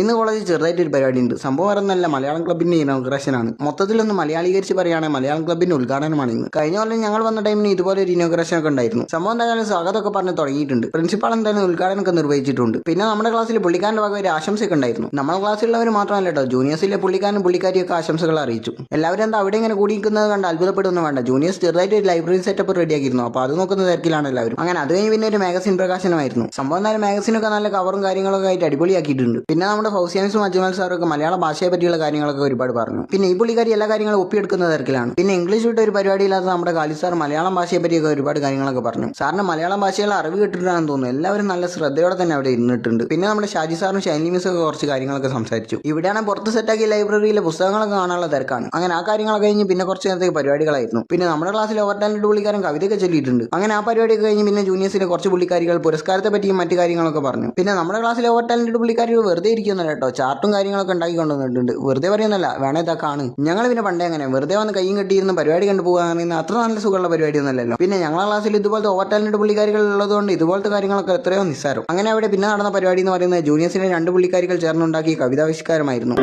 ഇന്ന് കോളേജിൽ ചെറുതായിട്ട് ഒരു പരിപാടി ഉണ്ട്. സംഭവം പറയുന്നതല്ല, മലയാളം ക്ലബിന്റെ ഇനോഗ്രേഷൻ ആണ്. മൊത്തത്തിലൊന്ന് മലയാളീകരിച്ച് പറയുകയാണെങ്കിൽ മലയാളം ക്ലബിന്റെ ഉദ്ഘാടനമാണ് ഇന്ന്. കഴിഞ്ഞ കൊല്ലം ഞങ്ങൾ വന്ന ടൈമിന് ഇതുപോലെ ഒരു ഇനോഗ്രേഷൻ ഒക്കെ ഉണ്ടായിരുന്നു. സംഭവം എന്തായാലും സ്വാഗതമൊക്കെ പറഞ്ഞ് തുടങ്ങിയിട്ടുണ്ട്. പ്രിൻസിപ്പാൾ എന്തായാലും ഉദ്ഘാടനമൊക്കെ നിർവഹിച്ചിട്ടുണ്ട്. പിന്നെ നമ്മുടെ ക്ലാസ്സിൽ പുള്ളിക്കാരന്റെ ഭാഗം ഒരു ആശംസയൊക്കെ ഉണ്ടായിരുന്നു. നമ്മുടെ ക്ലാസ്സിലുള്ളവർ മാത്രമല്ല കേട്ടോ, ജൂനിയേഴ്സിലെ പുള്ളിക്കാരനും പുള്ളിക്കാരിയൊക്കെ ആശംസകൾ അറിയിച്ചു. എല്ലാവരും എന്താ അവിടെ ഇങ്ങനെ കൂടിയിരിക്കുന്നത് കണ്ട് അത്ഭുതപ്പെടുന്നു വേണ്ട. ജൂനിയേഴ്സ് ചെറുതായിട്ട് ഒരു ലൈബ്രറി സെറ്റപ്പ് റെഡിയാക്കിയിരുന്നു. അപ്പോൾ അത് നോക്കുന്ന തിരക്കിലാണ് എല്ലാവരും. അങ്ങനെ അത് കഴിഞ്ഞ് പിന്നെ ഒരു മാഗസിൻ പ്രകാശനമായിരുന്നു. സംഭവം എന്തായാലും മാഗസിനൊക്കെ നല്ല കവറും കാര്യങ്ങളൊക്കെ ആയിട്ട് അടിപൊളിയാക്കിയിട്ടുണ്ട്. പിന്നെ നമ്മുടെ ഫൗസിയാൻസും അജ്മൽ സാറൊക്കെ മലയാള ഭാഷയെ പറ്റിയുള്ള കാര്യങ്ങളൊക്കെ ഒരുപാട് പറഞ്ഞു. പിന്നെ ഈ പുള്ളിക്കാരി എല്ലാ കാര്യങ്ങളും ഒപ്പിയെടുക്കുന്ന തിരക്കിലാണ്. പിന്നെ ഇംഗ്ലീഷ് വിട്ട് ഒരു പരിപാടിയില്ലാത്ത നമ്മുടെ കാലി സാർ മലയാളം ഭാഷയെ പറ്റിയൊക്കെ ഒരുപാട് കാര്യങ്ങളൊക്കെ പറഞ്ഞു. സാറിന് മലയാളം ഭാഷയുള്ള അറിവ് കിട്ടിയിട്ടാണെന്ന് തോന്നുന്നു. എല്ലാവരും നല്ല ശ്രദ്ധയോടെ തന്നെ അവിടെ ഇരുന്നിട്ടുണ്ട്. പിന്നെ നമ്മുടെ ഷാജി സാറും ഷൈനി മിസ്സൊക്കെ കുറച്ച് കാര്യങ്ങളൊക്കെ സംസാരിച്ചു. ഇവിടെയാണ് പുറത്ത് സെറ്റാക്കിയ ലൈബ്രറിയിലെ പുസ്തകങ്ങളൊക്കെ കാണാനുള്ള തിരക്കാണ്. അങ്ങനെ ആ കാര്യങ്ങളൊക്കെ കഴിഞ്ഞ് പിന്നെ കുറച്ച് നേരത്തേക്ക് പരിപാടികളായിരുന്നു. പിന്നെ നമ്മുടെ ക്ലാസ്സിൽ ഓവർ ടാലന്റ് പുള്ളിക്കാരൻ കവിതയൊക്കെ ചൊല്ലിയിട്ടുണ്ട്. അങ്ങനെ ആ പരിപാടിയൊക്കെ കഴിഞ്ഞ് പിന്നെ ജൂനിയേഴ്സിലെ കുറച്ച് പുള്ളിക്കാരികൾ പുരസ്കാരത്തെ പറ്റിയും മറ്റു കാര്യങ്ങളൊക്കെ പറഞ്ഞു. പിന്നെ നമ്മുടെ ക്ലാസ്സിലെ ഓവർ ടാലന്റ് പുള്ളിക്കാരികൾ വെറുതെ ഇരിക്കുന്നില്ല കേട്ടോ, ചാർട്ടും കാര്യങ്ങളൊക്കെ ഉണ്ടാക്കി കൊണ്ടുവന്നിട്ടുണ്ട്. വെറുതെ പറയുന്നല്ല, വേണേ ഇതാക്കാണ്. ഞങ്ങൾ പിന്നെ പണ്ടേ അങ്ങനെ വെറുതെ വന്ന് കൈയും കെട്ടിയിരുന്ന് പരിപാടി കണ്ടുപോകാൻ അത്ര നല്ല സുഖമുള്ള പരിപാടി ഒന്നല്ലല്ലോ. പിന്നെ ഞങ്ങളുടെ ക്ലാസ്സിൽ ഇതുപോലത്തെ ഓവർ ടാലന്റ് പുള്ളിക്കാരികൾ ഉള്ളതുകൊണ്ട് ഇതുപോലത്തെ കാര്യങ്ങളൊക്കെ എത്രയോ നിസ്സാരം. അങ്ങനെ അവിടെ പിന്നെ നടന്ന പരിപാടി എന്ന് പറയുന്നത് ജൂനിയേഴ്സിലെ 2 പുള്ളിക്കാരികൾ ചേർന്നുണ്ടാക്കിയ കവിതാവിഷ്കാരമായിരുന്നു.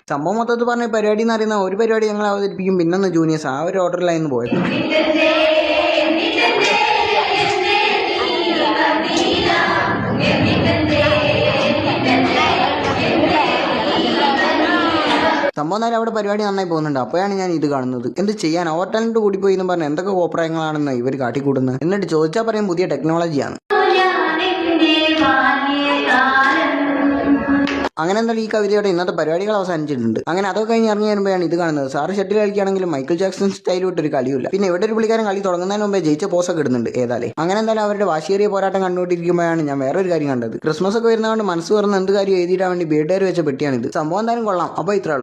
സംഭവം മൊത്തത്തിൽ പറഞ്ഞ പരിപാടി എന്ന് പറയുന്ന ഒരു പരിപാടി ഞങ്ങൾ അവതരിപ്പിക്കും, പിന്നൊന്ന് ജൂനിയേഴ്സ് ആ ഒരു ഓർഡറിലായിരുന്നു പോയത്. സംഭവം നേരം അവിടെ പരിപാടി നന്നായി പോകുന്നുണ്ട്. അപ്പോഴാണ് ഞാൻ ഇത് കാണുന്നത്. എന്ത് ചെയ്യാൻ, ഓവർ ടാലന്റ് കൂടിപ്പോയി എന്ന് പറഞ്ഞാൽ എന്തൊക്കെ കോപ്രായങ്ങളാണെന്ന് ഇവർ കാട്ടിക്കൂടുന്നത്. എന്നിട്ട് ചോദിച്ചാൽ പറയും പുതിയ ടെക്നോളജിയാണ്. അങ്ങനെ എന്തായാലും ഈ കവിതയോടെ ഇന്നത്തെ പരിപാടികൾ അവസാനിച്ചിട്ടുണ്ട്. അങ്ങനെ അതൊക്കെ കഴിഞ്ഞ് ഇറങ്ങി വരുമ്പോഴാണ് ഇത് കാണുന്നത്. സാറ് ഷട്ടിൽ കളിക്കുകയാണെങ്കിലും മൈക്കിൾ ജാക്സൺ സ്റ്റൈൽ വിട്ടൊരു കളിയില്ല. പിന്നെ ഇവിടെ ഒരു പുള്ളിക്കാരൻ കളി തുടങ്ങുന്നതിന് മുമ്പേ ജയിച്ച പോസൊക്കെ ഇടുന്നുണ്ട് ഏതായാലും. അങ്ങനെ എന്തായാലും അവരുടെ വാശിയേറിയ പോരാട്ടം കണ്ടുകൊണ്ടിരിക്കുമ്പോഴാണ് ഞാൻ വേറൊരു കാര്യം കണ്ടത്. ക്രിസ്മസ് ഒക്കെ വരുന്നതുകൊണ്ട് മനസ്സ് തുറന്ന് എന്ത് കാര്യം എഴുതിയിടാൻ വേണ്ടി ബേഡേർ വെച്ച പെട്ടിയാണിത്. സംഭവം എന്തായാലും കൊള്ളാം. അപ്പോൾ ഇത്ര